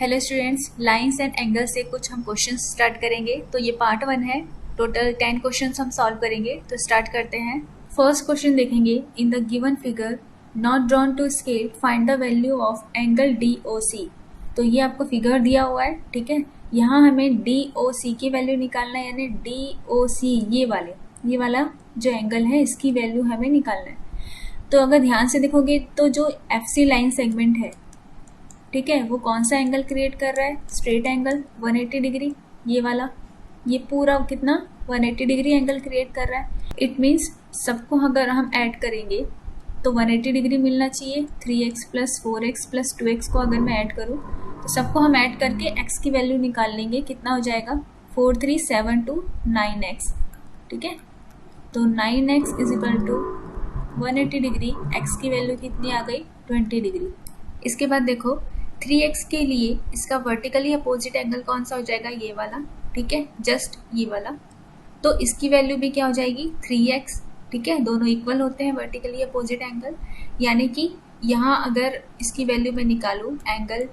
Hello students, lines and angle से कुछ हम क्वेश्चंस स्टार्ट करेंगे। तो ये पार्ट 1 है। टोटल 10 क्वेश्चंस हम सॉल्व करेंगे। तो स्टार्ट करते हैं। फर्स्ट क्वेश्चन देखेंगे। In the given figure not drawn to scale find the value of angle DOC। तो ये आपको फिगर दिया हुआ है, ठीक है। यहाँ हमें DOC की वैल्यू निकालना है, यानी DOC ये वाला जो एंगल है इसकी वैल्यू हमें निकालना है। तो अगर ध्यान से देखोगे तो जो FC लाइन सेगमेंट है, ठीक है, वो कौन सा एंगल क्रिएट कर रहा है? Straight angle 180 degree. ये वाला, ये पूरा कितना 180 डिग्री एंगल क्रिएट कर रहा है। इट मीन्स सबको अगर हम ऐड करेंगे तो 180 डिग्री मिलना चाहिए। 3x plus 4x plus 2x को अगर मैं ऐड करूँ तो सबको हम ऐड करके x की वैल्यू निकाल लेंगे। कितना हो जाएगा? 4372 9x, ठीक है। तो 9x is equal to 180 degree, x की वैल्यू कितनी आ गई? 20 डिग्री। इसके बाद देखो 3x के लिए इसका वर्टिकली अपोजिट एंगल कौन सा हो जाएगा? ये वाला, ठीक है, जस्ट ये वाला। तो इसकी वैल्यू भी क्या हो जाएगी? 3x, ठीक है। दोनों इक्वल होते हैं वर्टिकली अपोजिट एंगल, यानी कि यहाँ अगर इसकी वैल्यू मैं निकालूँ एंगल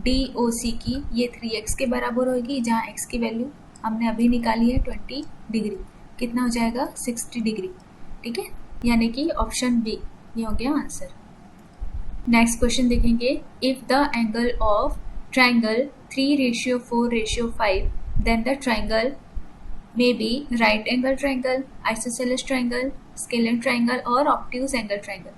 DOC की, ये 3x के बराबर होगी, जहाँ x की वैल्यू हमने अभी निकाली है 20 डिग्री। कितना हो जाएगा? 60 डिग्री, ठीक है। यानी कि ऑप्शन बी ये हो गया आंसर। नेक्स्ट क्वेश्चन देखेंगे। If the angle of triangle 3:4:5 then the triangle may be right angle triangle, isosceles triangle, scalene triangle और ऑब्ट्यूज एंगल ट्राइंगल।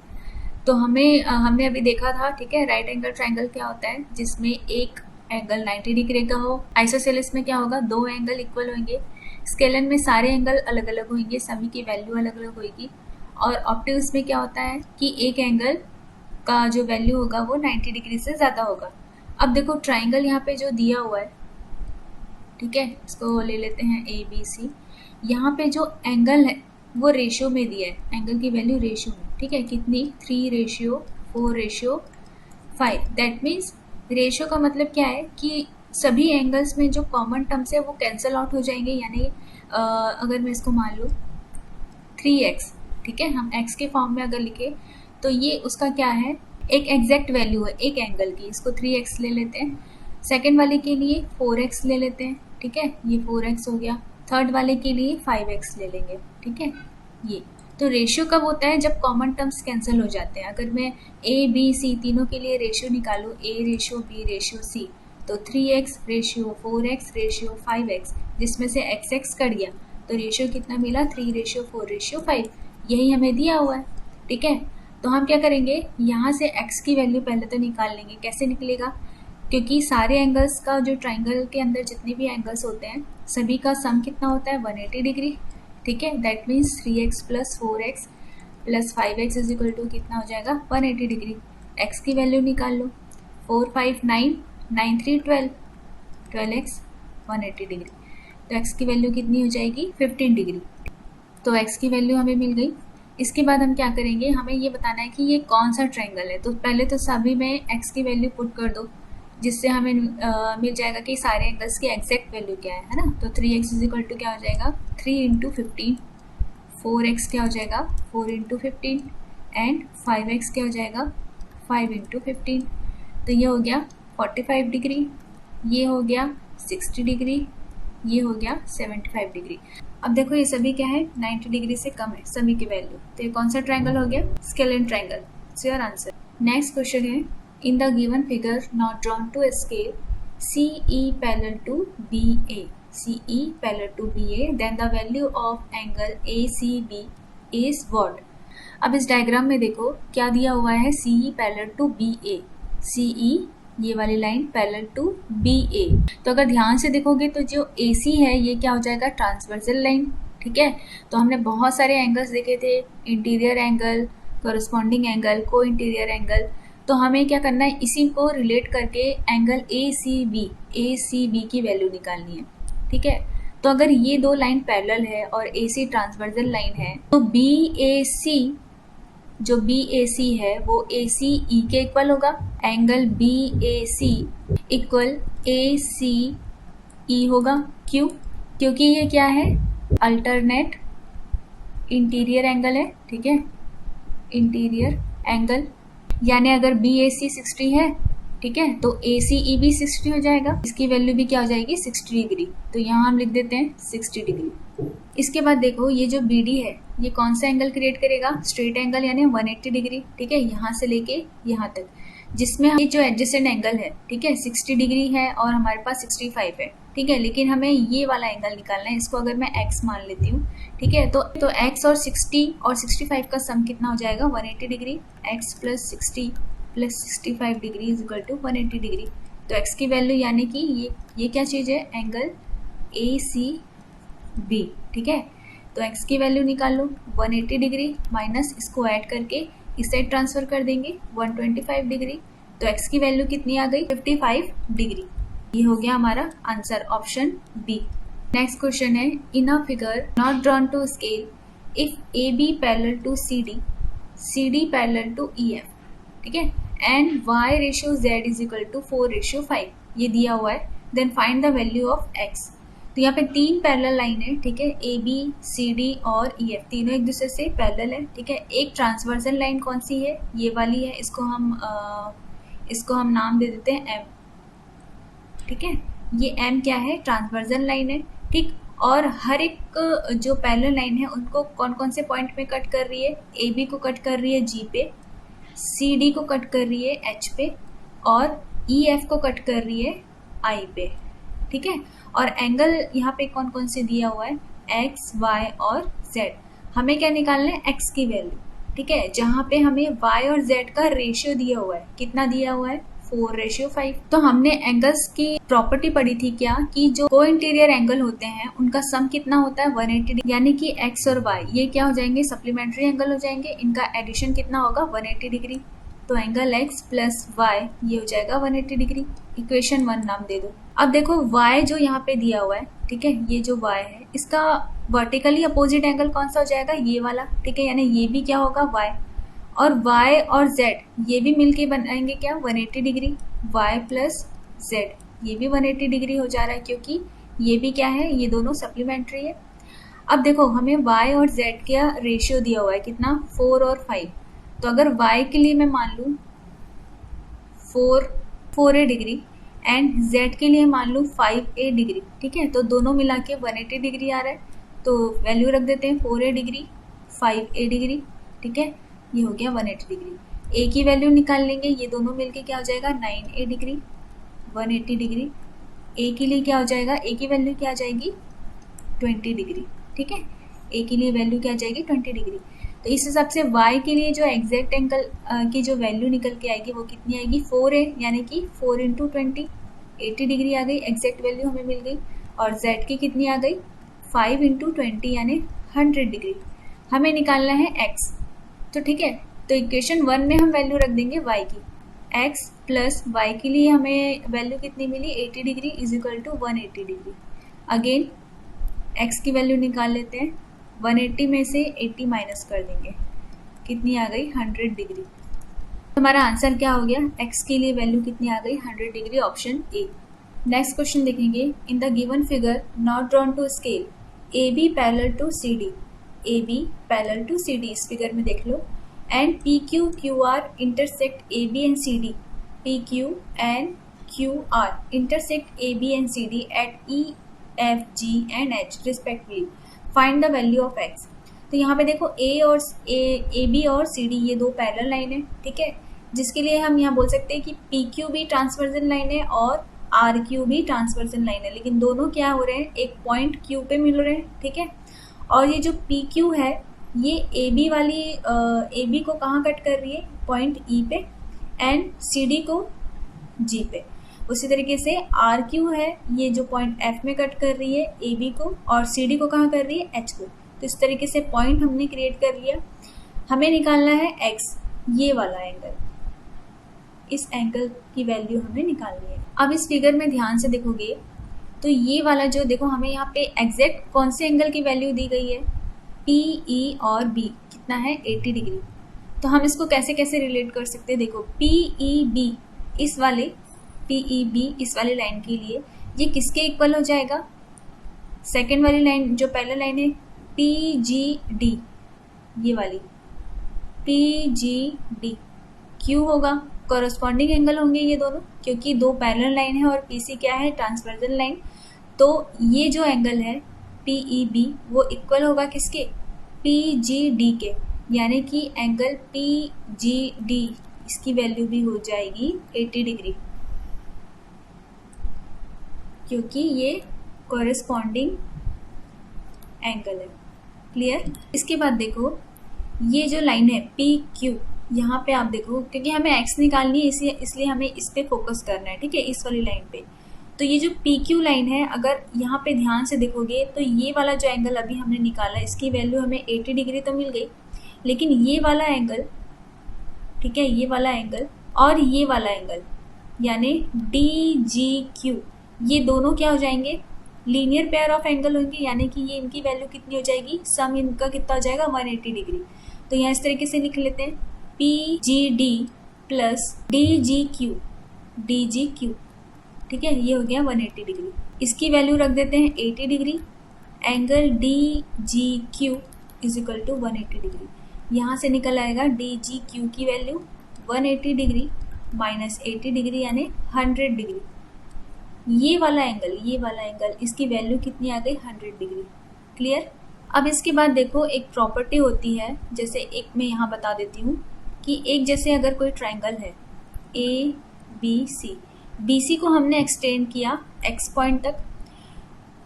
तो हमने अभी देखा था, ठीक है, राइट एंगल ट्राइंगल क्या होता है? जिसमें एक एंगल 90 डिग्री का हो। आइसोसेलेस में क्या होगा? दो एंगल इक्वल होंगे। स्केलेन में सारे एंगल अलग अलग होंगे, सभी की वैल्यू अलग अलग होगी। और ऑब्ट्यूज में क्या होता है कि एक एंगल का जो वैल्यू होगा वो 90 डिग्री से ज़्यादा होगा। अब देखो ट्राइंगल यहाँ पे जो दिया हुआ है, ठीक है, इसको ले लेते हैं ABC। यहाँ पे जो एंगल है वो रेशियो में दिया है, एंगल की वैल्यू रेशियो में, ठीक है। कितनी? 3:4:5। दैट मीन्स रेशियो का मतलब क्या है कि सभी एंगल्स में जो कॉमन टर्म्स है वो कैंसल आउट हो जाएंगे। यानी अगर मैं इसको मान लूँ 3x, ठीक है, हम x के फॉर्म में अगर लिखे तो ये उसका क्या है? एक एग्जैक्ट वैल्यू है एक एंगल की। इसको 3x ले लेते हैं। सेकंड वाले के लिए 4x ले लेते हैं, ठीक है, ये 4x हो गया। थर्ड वाले के लिए 5x ले लेंगे, ठीक है। ये तो रेशियो कब होता है? जब कॉमन टर्म्स कैंसिल हो जाते हैं। अगर मैं ABC तीनों के लिए रेशियो निकालूँ, A:B:C, तो 3x ratio 4x ratio 5x, जिसमें से x कट गया तो रेशियो कितना मिला? 3:4:5। यही हमें दिया हुआ है, ठीक है। तो हम क्या करेंगे? यहाँ से x की वैल्यू पहले तो निकाल लेंगे। कैसे निकलेगा? क्योंकि सारे एंगल्स का जो ट्राइंगल के अंदर जितने भी एंगल्स होते हैं सभी का सम कितना होता है? 180 डिग्री, ठीक है। That means 3x plus 4x plus 5x is equal to कितना हो जाएगा? 180 डिग्री। x की वैल्यू निकाल लो। 4 5 9 9 3 12 12x 180 डिग्री। तो x की वैल्यू कितनी हो जाएगी? 15 डिग्री। तो x की वैल्यू हमें मिल गई। इसके बाद हम क्या करेंगे? हमें ये बताना है कि ये कौन सा ट्रायंगल है। तो पहले तो सभी में x की वैल्यू पुट कर दो, जिससे हमें मिल जाएगा कि सारे एंगल्स की एग्जैक्ट वैल्यू क्या है ना। तो 3x इज इक्वल टू क्या हो जाएगा? 3 × 15। 4x क्या हो जाएगा? 4 × 15 एंड 5x क्या हो जाएगा? 5 × 15। तो ये हो गया 45 डिग्री, ये हो गया 60 डिग्री, ये हो गया 75 डिग्री। अब देखो ये सभी क्या है? 90 डिग्री से कम है सभी की वैल्यू। तो ये कौन सा ट्रायंगल हो गया? Scalene triangle. So your answer. Next question है। In the given figure not drawn to scale CE parallel to BA, CE parallel to BA, then the value of angle ACB is what? अब इस diagram में देखो क्या दिया हुआ है? CE parallel to BA, CE ये वाली लाइन पैरेलल टू BA। तो अगर ध्यान से देखोगे तो जो AC है ये क्या हो जाएगा? ट्रांसवर्सल लाइन, ठीक है। तो हमने बहुत सारे एंगल्स देखे थे, इंटीरियर एंगल, कोरिस्पॉन्डिंग एंगल, को इंटीरियर एंगल। तो हमें क्या करना है? इसी को रिलेट करके एंगल ACB की वैल्यू निकालनी है, ठीक है। तो अगर ये दो लाइन पैरेलल है और AC ट्रांसवर्सल लाइन है तो जो BAC है वो ACE के इक्वल होगा। एंगल BAC इक्वल ACE होगा। क्यों? क्योंकि ये क्या है? अल्टरनेट इंटीरियर एंगल है, ठीक है, इंटीरियर एंगल। यानी अगर BAC 60 है ठीक है, तो ACE भी 60 हो जाएगा, इसकी वैल्यू भी क्या हो जाएगी 60 डिग्री, तो यहाँ हम लिख देते हैं 60 डिग्री। इसके बाद देखो ये जो BD है ये कौन सा एंगल क्रिएट करेगा, स्ट्रेट एंगल यानी 180 डिग्री, ठीक है, यहाँ से लेके यहाँ तक, जिसमें ये जो एडजेसेंट एंगल है, ठीक है, 60 डिग्री है और हमारे पास 65 है, ठीक है, लेकिन हमें ये वाला एंगल निकालना है, इसको अगर मैं x मान लेती हूँ, ठीक है, तो x और 60 और 65 का सम कितना हो जाएगा 180 degree, x plus 60 plus 65 degree is equal to 180 degree. तो x की वैल्यू यानी कि ये क्या चीज़ है, एंगल ACB, ठीक है, तो x की वैल्यू निकाल लो 180 डिग्री माइनस इसको ऐड करके इस साइड ट्रांसफर कर देंगे 125 डिग्री, तो x की वैल्यू कितनी आ गई 55 डिग्री। ये हो गया हमारा answer option B. Next question है, in a figure not drawn to scale if AB parallel to CD parallel to EF, ठीक है, and y ratio z is equal to 4:5 ये दिया हुआ है, then find the value of x। तो यहाँ पे 3 पैरेलल लाइन है, ठीक है, AB CD और EF तीनों एक दूसरे से पैरेलल है, ठीक है, एक ट्रांसवर्सल लाइन कौन सी है, ये वाली है, इसको हम नाम दे देते हैं M, ठीक है, ये M क्या है, ट्रांसवर्सल लाइन है, ठीक, और हर एक जो पैरेलल लाइन है उनको कौन कौन से पॉइंट पे कट कर रही है, AB को कट कर रही है G पे, CD को कट कर रही है H पे और EF को कट कर रही है I पे, ठीक है, और एंगल यहाँ पे कौन कौन से दिया हुआ है, X, Y और Z। हमें क्या निकालना है, X की वैल्यू, ठीक है, जहाँ पे हमें Y और Z का रेशियो दिया हुआ है, कितना दिया हुआ है 4:5। तो हमने एंगल्स की प्रॉपर्टी पढ़ी थी क्या, कि जो को इंटीरियर एंगल होते हैं उनका सम कितना होता है 180 डिग्री, यानी कि x और y ये क्या हो जाएंगे, सप्लीमेंट्री एंगल हो जाएंगे, इनका एडिशन कितना होगा 180 डिग्री, तो एंगल x प्लस y ये हो जाएगा 180 डिग्री। इक्वेशन 1 नाम दे दो। अब देखो y जो यहाँ पे दिया हुआ है, ठीक है, ये जो y है इसका वर्टिकली अपोजिट एंगल कौन सा हो जाएगा, ये वाला, ठीक है, यानी ये भी क्या होगा y, और y और z ये भी मिलके बनाएंगे क्या 180 डिग्री, y प्लस z ये भी 180 डिग्री हो जा रहा है, क्योंकि ये भी क्या है, ये दोनों सप्लीमेंट्री है। अब देखो हमें y और z का रेशियो दिया हुआ है कितना 4 और 5, तो अगर y के लिए मैं मान लूँ 4a डिग्री एंड z के लिए मान लूँ 5a डिग्री, ठीक है, तो दोनों मिला के 180 डिग्री आ रहा है, तो वैल्यू रख देते हैं 4a डिग्री 5a डिग्री, ठीक है, ये हो गया 180 डिग्री। a की वैल्यू निकाल लेंगे, ये दोनों मिलके क्या हो जाएगा 9a डिग्री 180 डिग्री। a के लिए क्या हो जाएगा, a की वैल्यू क्या आ जाएगी 20 डिग्री, ठीक है, a के लिए वैल्यू क्या आ जाएगी 20 डिग्री। तो इस हिसाब से y के लिए जो एग्जैक्ट एंगल की जो वैल्यू निकल के आएगी वो कितनी आएगी 4a, यानी कि 4 इंटू 20 80 डिग्री आ गई, एग्जैक्ट वैल्यू हमें मिल गई, और z की कितनी आ गई 5 इंटू 20 यानी 100 डिग्री। हमें निकालना है x, तो ठीक है, तो इक्वेशन 1 में हम वैल्यू रख देंगे y की, x प्लस y के लिए हमें वैल्यू कितनी मिली 80 degree is equal to 180 degree. Again x की वैल्यू निकाल लेते हैं, 180 में से 80 माइनस कर देंगे, कितनी आ गई 100 डिग्री। हमारा आंसर क्या हो गया, x के लिए वैल्यू कितनी आ गई 100 degree, option A. Next question देखेंगे, in the given figure not drawn to scale AB parallel to CD, AB parallel to CD इस फिगर में देख लो, and PQ QR intersect AB and CD, PQ and QR intersect AB and CD at E F G and H respectively, find the value of x। तो यहाँ पे देखो AB और CD ये दो पैरेलल लाइन है, ठीक है, जिसके लिए हम यहाँ बोल सकते हैं कि PQ भी ट्रांसवर्जन लाइन है और RQ भी ट्रांसवर्जन लाइन है, लेकिन दोनों क्या हो रहे हैं एक पॉइंट Q पे मिल रहे हैं, ठीक है, और ये जो PQ है ये AB वाली AB को कहाँ कट कर रही है पॉइंट E पे, एंड CD को G पे। उसी तरीके से RQ है ये जो पॉइंट F में कट कर रही है AB को, और CD को कहाँ कर रही है H को। तो इस तरीके से पॉइंट हमने क्रिएट कर लिया। हमें निकालना है x, ये वाला एंगल, इस एंगल की वैल्यू हमें निकालनी है। अब इस फिगर में ध्यान से देखोगे तो ये वाला जो देखो हमें यहाँ पे एग्जैक्ट कौन से एंगल की वैल्यू दी गई है, PE और B कितना है 80 डिग्री। तो हम इसको कैसे कैसे रिलेट कर सकते हैं, देखो PEB इस वाले PEB इस वाले लाइन के लिए ये किसके इक्वल हो जाएगा, सेकेंड वाली लाइन जो पहला लाइन है PGD, ये वाली PGD Q होगा, कॉरस्पॉन्डिंग एंगल होंगे ये दोनों, क्योंकि दो पैरेलल लाइन है और पीसी क्या है, ट्रांसवर्जल लाइन। तो ये जो एंगल है PEB वो इक्वल होगा किसके, PGD के, यानी कि एंगल PGD इसकी वैल्यू भी हो जाएगी 80 डिग्री, क्योंकि ये कॉरस्पॉन्डिंग एंगल है। क्लियर। इसके बाद देखो ये जो लाइन है PQ, यहाँ पे आप देखो, क्योंकि हमें x निकालनी है इसलिए हमें इस पे फोकस करना है, ठीक है, इस वाली लाइन पे। तो ये जो PQ लाइन है, अगर यहाँ पे ध्यान से देखोगे तो ये वाला जो एंगल अभी हमने निकाला इसकी वैल्यू हमें 80 डिग्री तो मिल गई, लेकिन ये वाला एंगल, ठीक है, ये वाला एंगल और ये वाला एंगल यानी DGQ, ये दोनों क्या हो जाएंगे, लीनियर पेयर ऑफ एंगल होंगे, यानी कि ये इनकी वैल्यू कितनी हो जाएगी, सम इनका कितना हो जाएगा 180 डिग्री। तो यहाँ इस तरीके से लिख लेते हैं PGD प्लस DGQ, ठीक है, ये हो गया 180 डिग्री। इसकी वैल्यू रख देते हैं 80 degree, angle DGQ is equal to 180 degree. यहाँ से निकल आएगा DGQ की वैल्यू 180 डिग्री माइनस 80 डिग्री यानी 100 डिग्री। ये वाला एंगल इसकी वैल्यू कितनी आ गई, 100 डिग्री। क्लियर। अब इसके बाद देखो एक प्रॉपर्टी होती है, जैसे एक मैं यहाँ बता देती हूँ कि एक जैसे अगर कोई ट्रायंगल है ABC, BC को हमने एक्सटेंड किया x पॉइंट तक,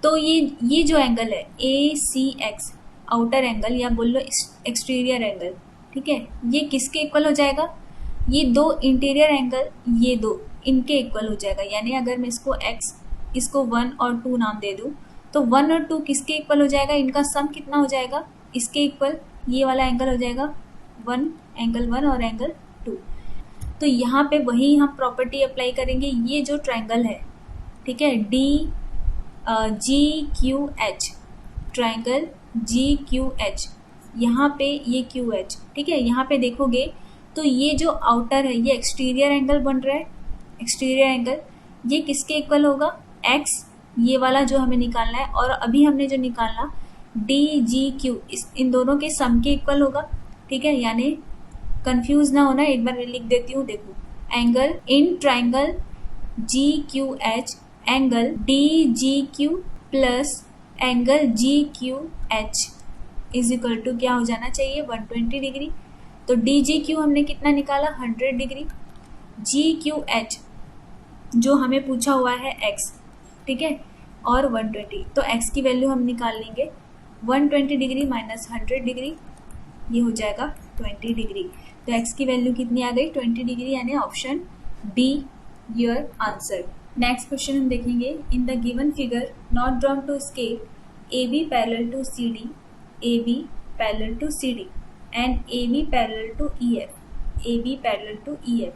तो ये जो एंगल है ACX आउटर एंगल या बोल लो एक्सटीरियर एंगल, ठीक है, ये किसके इक्वल हो जाएगा, ये दो इंटीरियर एंगल, ये दो इनके इक्वल हो जाएगा। यानी अगर मैं इसको 1 और 2 नाम दे दूँ तो 1 और 2 किसके इक्वल हो जाएगा, इनका सम कितना हो जाएगा, इसके इक्वल ये वाला एंगल हो जाएगा 1, एंगल 1 और एंगल 2। तो यहाँ पे वही हम प्रॉपर्टी अप्लाई करेंगे। ये जो ट्रायंगल है, ठीक है, GQH, ट्रायंगल GQH, यहाँ पे ये QH, ठीक है, यहाँ पे देखोगे तो ये जो आउटर है ये एक्सटीरियर एंगल बन रहा है, एक्सटीरियर एंगल ये किसके इक्वल होगा, x, ये वाला जो हमें निकालना है, और अभी हमने जो निकालना DGQ इन दोनों के सम के इक्वल होगा, ठीक है। यानी कंफ्यूज ना होना, एक बार लिख देती हूँ, देखो, angle in triangle GQH angle DGQ plus angle GQH is equal to क्या हो जाना चाहिए, 120 डिग्री। तो DGQ हमने कितना निकाला, 100 डिग्री, GQH जो हमें पूछा हुआ है x, ठीक है, और 120, तो x की वैल्यू हम निकाल लेंगे 120 डिग्री माइनस 100 डिग्री, ये हो जाएगा 20 डिग्री। तो x की वैल्यू कितनी आ गई, 20 डिग्री, यानी option B your answer. Next question हम देखेंगे, in the given figure not drawn to scale AB parallel to CD, AB parallel to CD and AB parallel to EF, AB parallel to EF,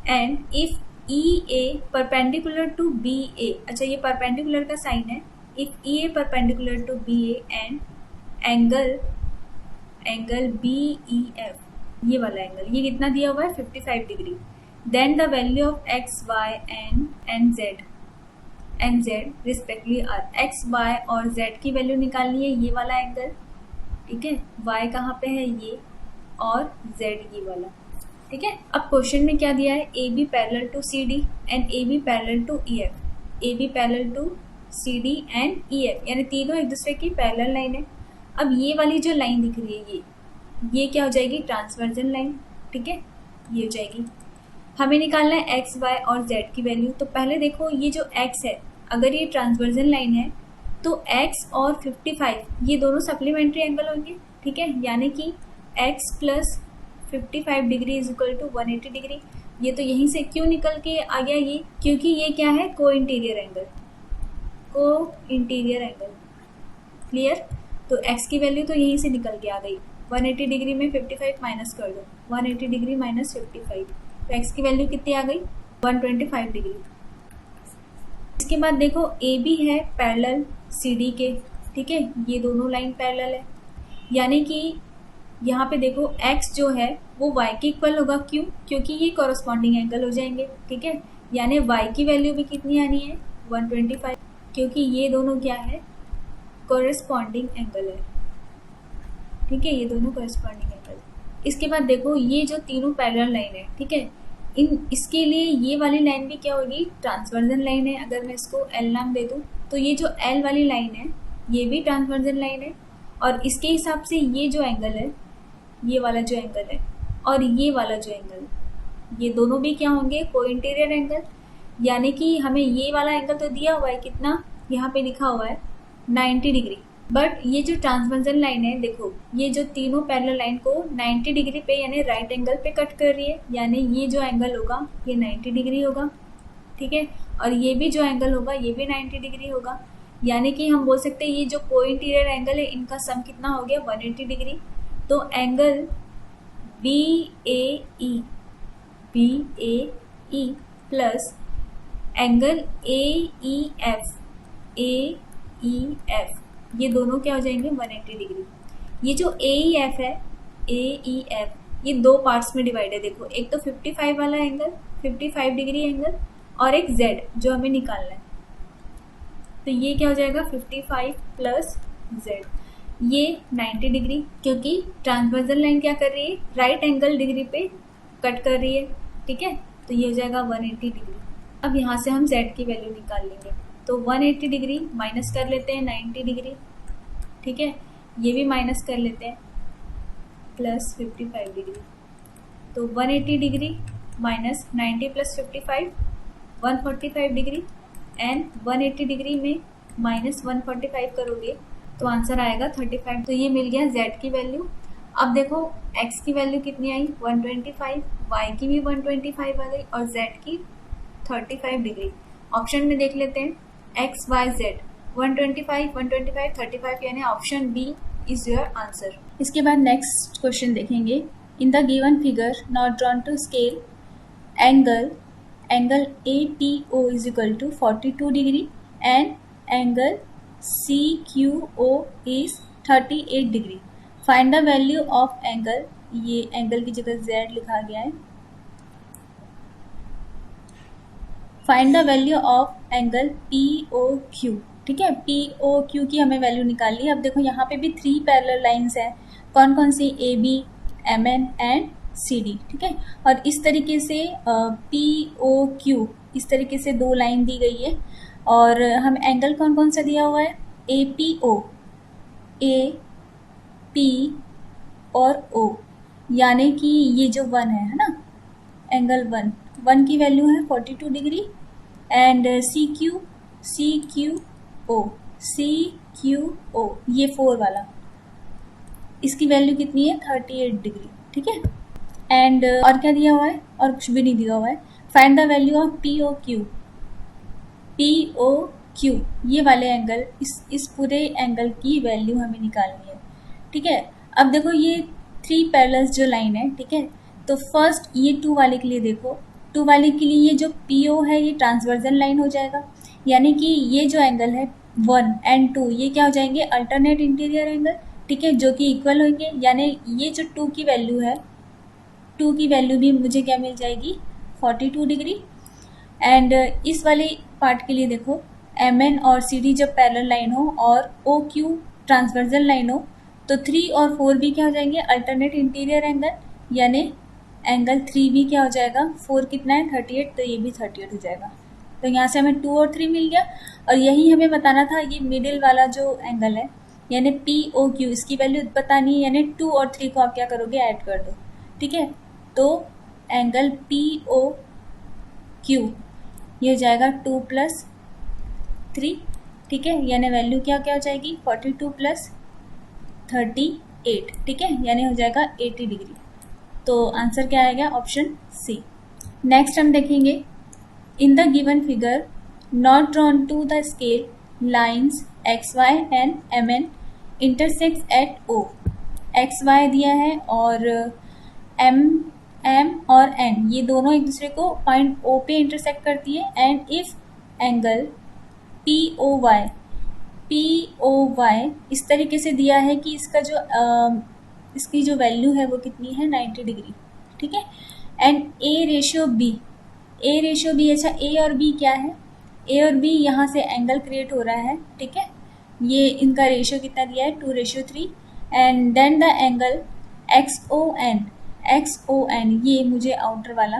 and if EA perpendicular to BA, अच्छा ये perpendicular का sign है, if EA perpendicular to BA and angle BEF, ये वाला angle ये कितना दिया हुआ है, 55 degree, then the value of x, y and z respectively are, x, y और z की वैल्यू निकालनी है, ये वाला एंगल, ठीक है, y कहाँ पे है ये, और z ये वाला, ठीक है। अब क्वेश्चन में क्या दिया है, AB parallel to CD and AB parallel to EF, AB parallel to CD and EF, यानी तीनों एक दूसरे की पैरेलल लाइन है। अब ये वाली जो लाइन दिख रही है ये क्या हो जाएगी, ट्रांसवर्जन लाइन, ठीक है, ये हो जाएगी। हमें निकालना है x, y और z की वैल्यू। तो पहले देखो ये जो x है, अगर ये ट्रांसवर्जन लाइन है तो x और 55 ये दोनों सप्लीमेंट्री एंगल होंगे, ठीक है, यानी कि x plus 55 degree is equal to 180 degree. ये तो यहीं से क्यों निकल के आ गया ये, क्योंकि ये क्या है, को इंटीरियर एंगल। क्लियर। तो x की वैल्यू तो यहीं से निकल के आ गई, 180 डिग्री में 55 माइनस कर दो, 180 डिग्री माइनस 55, तो x की वैल्यू कितनी आ गई, 125 डिग्री। इसके बाद देखो AB है पैरेलल CD के, ठीक है, ये दोनों लाइन पैरेलल है, यानी कि यहाँ पे देखो x जो है वो y के इक्वल होगा, क्यों, क्योंकि ये कॉरस्पॉन्डिंग एंगल हो जाएंगे, ठीक है, यानी y की वैल्यू भी कितनी आनी है, 125, क्योंकि ये दोनों क्या है, कॉरस्पॉन्डिंग एंगल है, ठीक है, ये दोनों कॉरस्पॉन्डिंग एंगल। इसके बाद देखो ये जो तीनों पैरेलल लाइन है, ठीक है, इसके लिए ये वाली लाइन भी क्या होगी, ट्रांसवर्जन लाइन है। अगर मैं इसको एल नाम दे दूँ तो ये जो एल वाली लाइन है ये भी ट्रांसवर्जन लाइन है, और इसके हिसाब से ये जो एंगल है, ये वाला जो एंगल है और ये वाला जो एंगल है, ये दोनों भी क्या होंगे, को इंटीरियर एंगल। यानी कि हमें ये वाला एंगल तो दिया हुआ है कितना, यहाँ पे लिखा हुआ है 90 डिग्री, बट ये जो ट्रांसवर्जन लाइन है देखो, ये जो तीनों पैरेलल लाइन को 90 डिग्री पे यानी राइट एंगल पे कट कर रही है, यानी ये जो एंगल होगा ये 90 डिग्री होगा, ठीक है। और ये भी जो एंगल होगा ये भी 90 डिग्री होगा। यानी कि हम बोल सकते हैं ये जो को इंटीरियर एंगल है इनका सम कितना हो गया, 180 डिग्री। तो angle BAE plus angle AEF ये दोनों क्या हो जाएंगे, 180 डिग्री। ये जो AEF है, AEF ये दो पार्ट्स में डिवाइड है। देखो एक तो 55 वाला एंगल, 55 डिग्री एंगल, और एक Z जो हमें निकालना है। तो ये क्या हो जाएगा, 55 प्लस Z, ये 90 डिग्री, क्योंकि ट्रांसवर्जन लाइन क्या कर रही है, राइट एंगल डिग्री पे कट कर रही है, ठीक है। तो ये हो जाएगा 180 डिग्री। अब यहाँ से हम Z की वैल्यू निकाल लेंगे। तो 180 डिग्री माइनस कर लेते हैं 90 डिग्री, ठीक है। ये भी माइनस कर लेते हैं, प्लस 55 डिग्री। तो 180 degree minus 90 plus 55 145 degree, and 180 degree में माइनस 145 करोगे तो आंसर आएगा 35। तो ये मिल गया Z की वैल्यू। अब देखो X की वैल्यू कितनी आई, 125, Y की भी 125 आ गई और Z की 35 डिग्री। ऑप्शन में देख लेते हैं, X Y Z 125 125 35, यानी option B is your answer. इसके बाद नेक्स्ट क्वेश्चन देखेंगे। In the given figure not drawn to scale angle ATO is equal to 42 degree and angle CQO is 38 degree. Find the value of angle, ये angle की जगह Z लिखा गया है। Find the value of angle POQ, ठीक है। POQ की हमें वैल्यू निकालनी है। अब देखो यहाँ पे भी 3 पैरेलल लाइंस हैं, कौन कौन सी, AB, MN एंड CD, ठीक है। और इस तरीके से POQ इस तरीके से दो लाइन दी गई है, और हम एंगल कौन कौन सा दिया हुआ है, APO, AP और O, यानी कि ये जो 1 है ना, एंगल 1 की वैल्यू है 42 डिग्री, एंड CQO ये 4 वाला, इसकी वैल्यू कितनी है, 38 डिग्री, ठीक है। एंड और क्या दिया हुआ है, और कुछ भी नहीं दिया हुआ है। Find the value of POQ ये वाले एंगल, इस पूरे एंगल की वैल्यू हमें निकालनी है, ठीक है। अब देखो ये 3 पैरेलल्स जो लाइन है, ठीक है। तो फर्स्ट ये 2 वाले के लिए देखो, 2 वाले के लिए ये जो PO है ये ट्रांसवर्जन लाइन हो जाएगा, यानी कि ये जो एंगल है 1 एंड 2 ये क्या हो जाएंगे, अल्टरनेट इंटीरियर एंगल, ठीक है, जो कि इक्वल होंगे। यानी ये जो 2 की वैल्यू है, 2 की वैल्यू भी मुझे क्या मिल जाएगी, 42 डिग्री। एंड इस वाले पार्ट के लिए देखो, MN और CD जब पैरेलल लाइन हो और OQ ट्रांसवर्जन लाइन हो, तो 3 और 4 भी क्या हो जाएंगे, अल्टरनेट इंटीरियर एंगल, यानी एंगल 3 भी क्या हो जाएगा, 4 कितना है 38, तो ये भी 38 हो जाएगा। तो यहाँ से हमें 2 और 3 मिल गया, और यही हमें बताना था ये मिडिल वाला जो एंगल है, यानी POQ इसकी वैल्यू बतानी है, यानी 2 और 3 को आप क्या करोगे, ऐड कर दो, ठीक है। तो एंगल POQ ये हो जाएगा 2 + 3, ठीक है, यानी वैल्यू क्या क्या हो जाएगी, 42 + 38, ठीक है, यानी हो जाएगा 80 डिग्री। तो आंसर क्या आएगा, ऑप्शन सी। नेक्स्ट हम देखेंगे, in the given figure not drawn to the scale lines XY and MN intersect at O। XY दिया है और M और N ये दोनों एक दूसरे को पॉइंट O पे इंटरसेक्ट करती है, एंड इफ एंगल POY इस तरीके से दिया है कि इसका जो इसकी जो वैल्यू है वो कितनी है, 90 डिग्री, ठीक है। एंड A रेशियो B, अच्छा A और B क्या है, A और B यहाँ से एंगल क्रिएट हो रहा है, ठीक है। ये इनका रेशियो कितना दिया है, 2:3, and then the angle XON ये मुझे आउटर वाला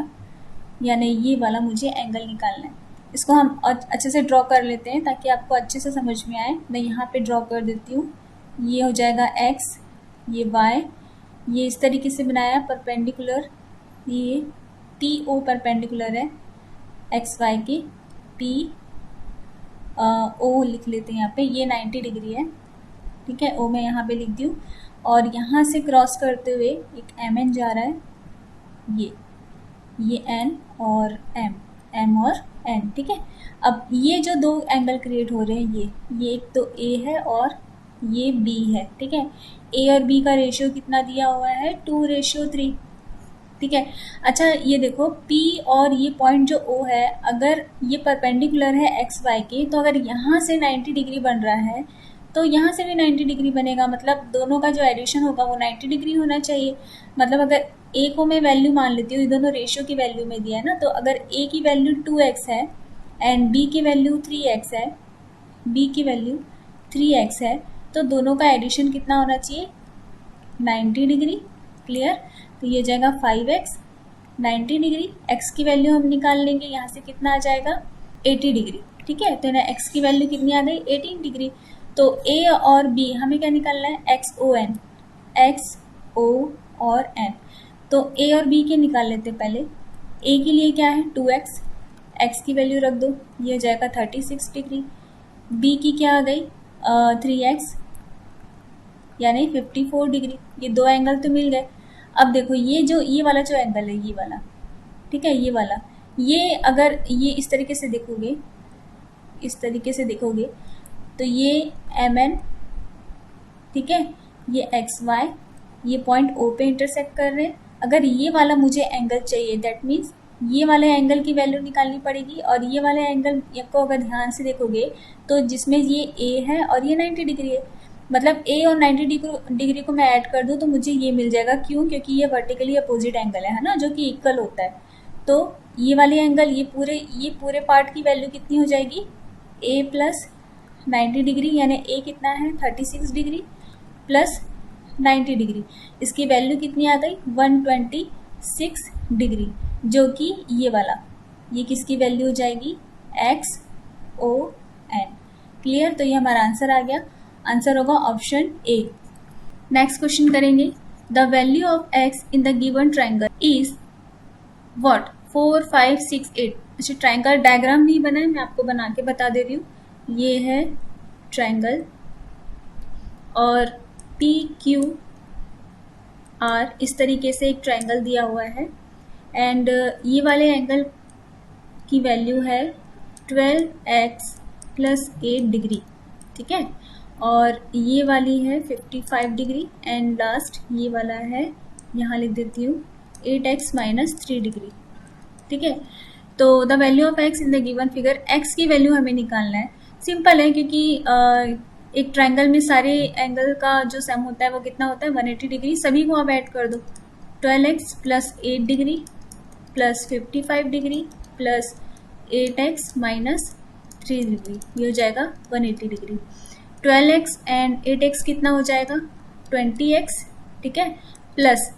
यानी ये वाला मुझे एंगल निकालना है। इसको हम अच्छे से ड्रॉ कर लेते हैं ताकि आपको अच्छे से समझ में आए। मैं यहाँ पे ड्रॉ कर देती हूँ। ये हो जाएगा x, ये y, ये इस तरीके से बनाया परपेंडिकुलर, ये TO परपेंडिकुलर है एक्स वाई की, TO लिख लेते हैं यहाँ पे, ये 90 डिग्री है, ठीक है। O मैं यहाँ पे लिख दी हूँ और यहाँ से क्रॉस करते हुए एक MN जा रहा है, ये N और M और N, ठीक है। अब ये जो दो एंगल क्रिएट हो रहे हैं, ये एक तो A है और ये B है, ठीक है। A और B का रेशियो कितना दिया हुआ है, 2:3, ठीक है। अच्छा ये देखो P और ये पॉइंट जो O है, अगर ये परपेंडिकुलर है एक्स वाई के, तो अगर यहाँ से 90 डिग्री बन रहा है तो यहाँ से भी 90 डिग्री बनेगा। मतलब दोनों का जो एडिशन होगा वो 90 डिग्री होना चाहिए। मतलब अगर A को मैं वैल्यू मान लेती हूँ, ये दोनों रेशियो की वैल्यू में दिया है ना, तो अगर A की वैल्यू 2x है एंड B की वैल्यू 3x है, B की वैल्यू 3x है, तो दोनों का एडिशन कितना होना चाहिए, 90 डिग्री। क्लियर। तो ये जाएगा 5x 90 डिग्री, x की वैल्यू हम निकाल लेंगे, यहाँ से कितना आ जाएगा 80 डिग्री, ठीक है। तो ना x की वैल्यू कितनी आ गई, 18 डिग्री। तो a और b हमें क्या निकालना है, x o और n। तो a और b के निकाल लेते पहले। a के लिए क्या है 2x, x की वैल्यू रख दो, ये हो जाएगा 36 डिग्री। b की क्या आ गई 3x यानी 54 डिग्री। ये दो एंगल तो मिल गए। अब देखो ये वाला जो एंगल है, ये वाला, ठीक है, ये वाला, ये अगर ये इस तरीके से देखोगे, इस तरीके से देखोगे तो ये MN, ठीक है, ये XY, ये पॉइंट O पे इंटरसेक्ट कर रहे हैं। अगर ये वाला मुझे एंगल चाहिए, दैट मीन्स ये वाले एंगल की वैल्यू निकालनी पड़ेगी। और ये वाले एंगल को अगर ध्यान से देखोगे तो जिसमें ये A है और ये 90 डिग्री है, मतलब A और 90 डिग्री को मैं ऐड कर दूं तो मुझे ये मिल जाएगा। क्यों? क्योंकि ये वर्टिकली अपोजिट एंगल है ना, जो कि इक्वल होता है। तो ये वाले एंगल, ये पूरे पार्ट की वैल्यू कितनी हो जाएगी, A प्लस 90 डिग्री, यानी A कितना है 36 डिग्री प्लस 90 डिग्री, इसकी वैल्यू कितनी आ गई 126 डिग्री, जो कि ये वाला, ये किसकी वैल्यू हो जाएगी XON। क्लियर। तो ये हमारा आंसर आ गया। आंसर होगा ऑप्शन A। नेक्स्ट क्वेश्चन करेंगे। The value of x in the given triangle is what, 4 5 6 8। अच्छा ट्राइंगल डायग्राम नहीं बना है, मैं आपको बना के बता दे रही हूँ। ये है ट्राइंगल और PQR इस तरीके से एक ट्राइंगल दिया हुआ है एंड ये वाले एंगल की वैल्यू है 12x प्लस 8 डिग्री, ठीक है। और ये वाली है 55 डिग्री एंड लास्ट ये वाला है, यहाँ लिख देती हूँ 8x माइनस 3 डिग्री, ठीक है। तो the value of x in the given figure, x की वैल्यू हमें निकालना है। सिंपल है क्योंकि एक ट्राइंगल में सारे एंगल का जो सम होता है वो कितना होता है 180 डिग्री। सभी को आप ऐड कर दो, 12x plus 8 degree plus 55 degree plus 8x minus 3 degree, ये हो जाएगा 180 डिग्री। 12x एंड 8x कितना हो जाएगा 20x, ठीक है, प्लस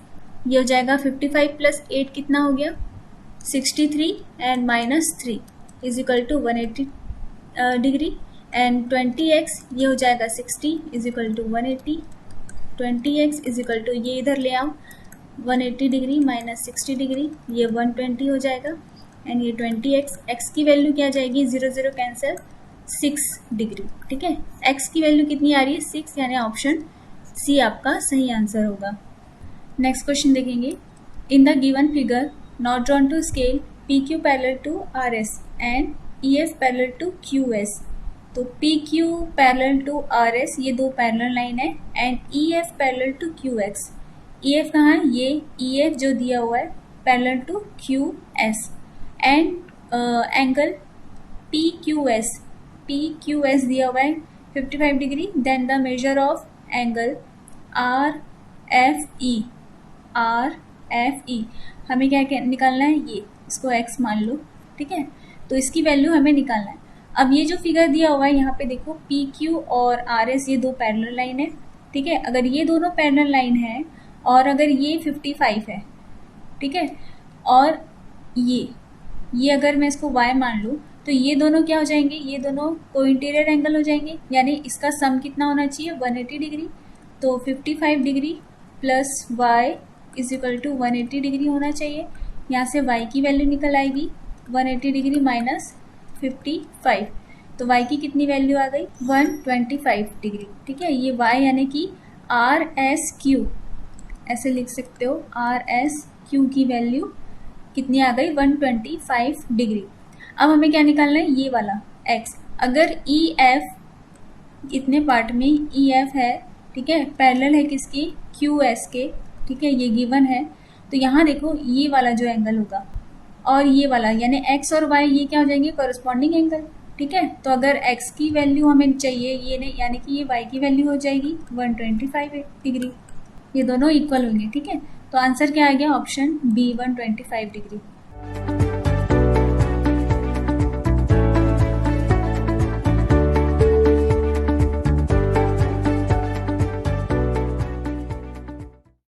ये हो जाएगा 55 प्लस 8 कितना हो गया 63 and minus 3 is equal to 180 degree and 20x ये हो जाएगा 60 is equal to 180, 20x is equal to ये इधर ले आओ 180 डिग्री माइनस 60 डिग्री, ये 120 हो जाएगा एंड ये 20x, x की वैल्यू क्या जाएगी 0 0 कैंसिल 6 डिग्री, ठीक है। x की वैल्यू कितनी आ रही है 6, यानी ऑप्शन सी आपका सही आंसर होगा। नेक्स्ट क्वेश्चन देखेंगे। In the given figure not drawn to scale PQ parallel to RS and EF parallel to QS। तो PQ पैरेलल टू RS ये दो पैरेलल लाइन है and EF parallel to QX। EF कहाँ है, ये EF जो दिया हुआ है parallel to QS and angle PQS दिया हुआ है 55 degree. Then the measure of angle RFE हमें क्या निकालना है, ये इसको x मान लो, ठीक है। तो इसकी वैल्यू हमें निकालना है। अब ये जो फिगर दिया हुआ है यहाँ पे देखो PQ और RS ये दो पैरेलल लाइन है, ठीक है। अगर ये दोनों पैरेलल लाइन है और अगर ये 55 है, ठीक है, और ये ये अगर मैं इसको y मान लूँ तो ये दोनों क्या हो जाएंगे, ये दोनों कोइंटीरियर एंगल हो जाएंगे, यानी इसका सम कितना होना चाहिए 180 डिग्री। तो 55 degree plus y is equal to 180 degree होना चाहिए। यहाँ से y की वैल्यू निकल आएगी 180 डिग्री माइनस 55, तो y की कितनी वैल्यू आ गई 125 डिग्री। ठीक है, ये y यानी कि आर एस क्यू ऐसे लिख सकते हो, आर एस क्यू की वैल्यू कितनी आ गई 125 डिग्री। अब हमें क्या निकालना है, ये वाला x। अगर ई एफ इतने पार्ट में ई एफ है, ठीक है, पैरेलल है किसकी क्यू एस के, ठीक है, ये गिवन है, तो यहाँ देखो ये वाला जो एंगल होगा और ये वाला यानी x और y ये क्या हो जाएंगे कॉरस्पॉन्डिंग एंगल। ठीक है, तो अगर x की वैल्यू हमें चाहिए ये नहीं, यानी कि ये y की वैल्यू हो जाएगी 125 डिग्री, ये दोनों इक्वल होंगे। ठीक है, तो आंसर क्या आ गया ऑप्शन बी 125 डिग्री।